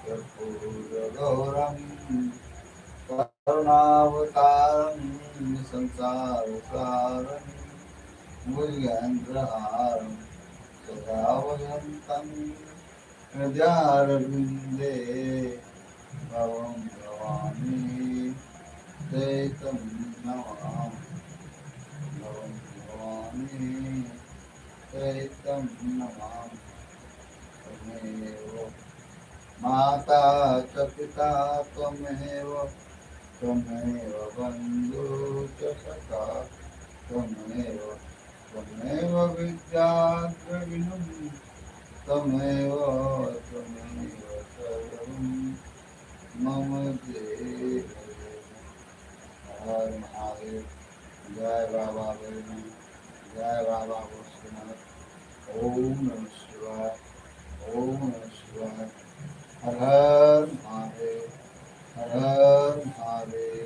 कर्पूरगौरं करुणावतारं संसारसारं भुजगेन्द्रहारं सदा वसन्तं हृदयारविन्दे भवं भवानी चैतं नमामि भवं भवानी चैतं नमामि त्वमेव माता च पिता त्वमेव त्वमेव बन्धु च सखा त्वमेव त्वमेव विद्याद्रविणं त्वमेव त्वमेव सर्वं मम देव हर महादेव। जय बाबा बैजनाथ, जय बाबा भोलेनाथ। ओम नमः शिवाय, ओम नमः शिवाय। हर हर महादेव, हर हर महादेव।